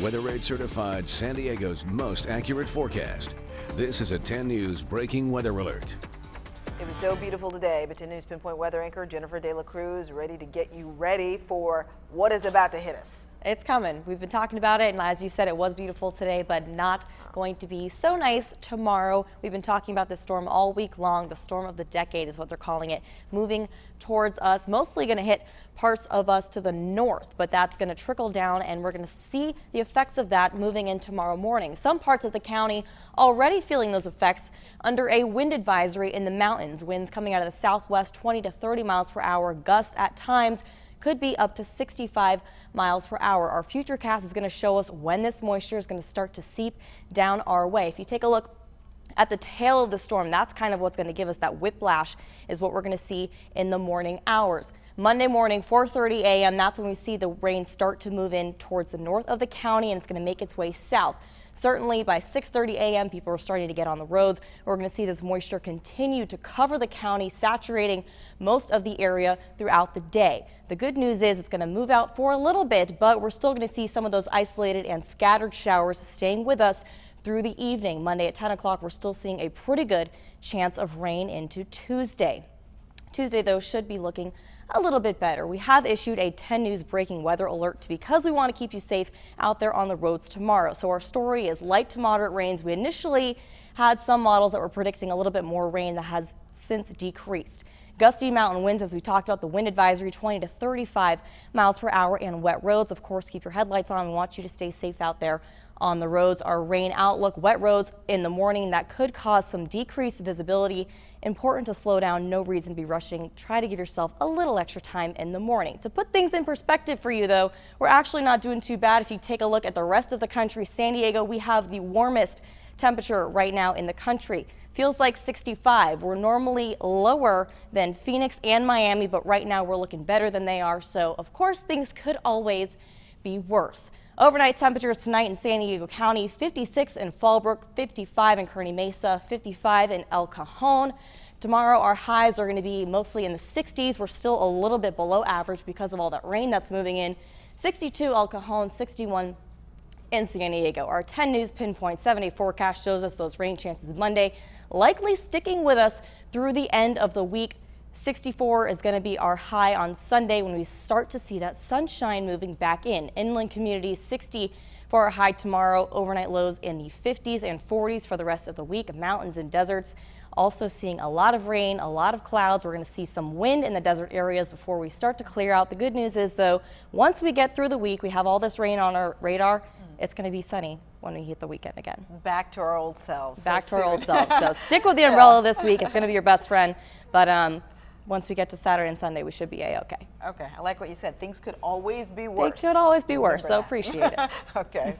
Weather Aid certified San Diego's most accurate forecast. This is a 10 News breaking weather alert. It was so beautiful today, but 10 News Pinpoint weather anchor Jennifer De La Cruz ready to get you ready for what is about to hit us. It's coming. We've been talking about it, and as you said, it was beautiful today, but not going to be so nice tomorrow. We've been talking about this storm all week long. The storm of the decade is what they're calling it, moving towards us, mostly going to hit parts of us to the north, but that's going to trickle down, and we're going to see the effects of that moving in tomorrow morning. Some parts of the county already feeling those effects under a wind advisory in the mountains. Winds coming out of the southwest, 20 to 30 miles per hour, gusts at times could be up to 65 miles per hour. Our futurecast is going to show us when this moisture is going to start to seep down our way. If you take a look at the tail of the storm, that's kind of what's going to give us that whiplash, is what we're going to see in the morning hours. Monday morning, 4:30 a.m., that's when we see the rain start to move in towards the north of the county, and it's going to make its way south. Certainly by 6:30 a.m., people are starting to get on the roads. We're going to see this moisture continue to cover the county, saturating most of the area throughout the day. The good news is it's going to move out for a little bit, but we're still going to see some of those isolated and scattered showers staying with us through the evening. Monday at 10 o'clock, we're still seeing a pretty good chance of rain into Tuesday. Tuesday, though, should be looking a little bit better. We have issued a 10 News breaking weather alert because we want to keep you safe out there on the roads tomorrow. So our story is light to moderate rains. We initially had some models that were predicting a little bit more rain that has since decreased. Gusty mountain winds, as we talked about, the wind advisory 20 to 35 miles per hour, and wet roads. Of course, keep your headlights on. We want you to stay safe out there on the roads. Our rain outlook, wet roads in the morning, that could cause some decreased visibility. Important to slow down, no reason to be rushing. Try to give yourself a little extra time in the morning. To put things in perspective for you, though, we're actually not doing too bad. If you take a look at the rest of the country, San Diego, we have the warmest temperature right now in the country. Feels like 65. We're normally lower than Phoenix and Miami, but right now we're looking better than they are. So, of course, things could always be worse. Overnight temperatures tonight in San Diego County, 56 in Fallbrook, 55 in Kearney Mesa, 55 in El Cajon. Tomorrow, our highs are going to be mostly in the 60s. We're still a little bit below average because of all that rain that's moving in. 62 El Cajon, 61 in San Diego. Our 10 News Pinpoint 7-day forecast shows us those rain chances Monday likely sticking with us through the end of the week. 64 is going to be our high on Sunday when we start to see that sunshine moving back in. Inland communities, 60 for our high tomorrow. Overnight lows in the 50s and 40s for the rest of the week. Mountains and deserts also seeing a lot of rain, a lot of clouds. We're going to see some wind in the desert areas before we start to clear out. The good news is, though, once we get through the week, we have all this rain on our radar. It's going to be sunny when we hit the weekend again. Back to our old selves. Back to our old selves. So stick with the umbrella this week. It's going to be your best friend. But once we get to Saturday and Sunday, we should be A-okay. Okay. I like what you said. Things could always be worse. They could always be worse. Remember So that. appreciate it. Okay.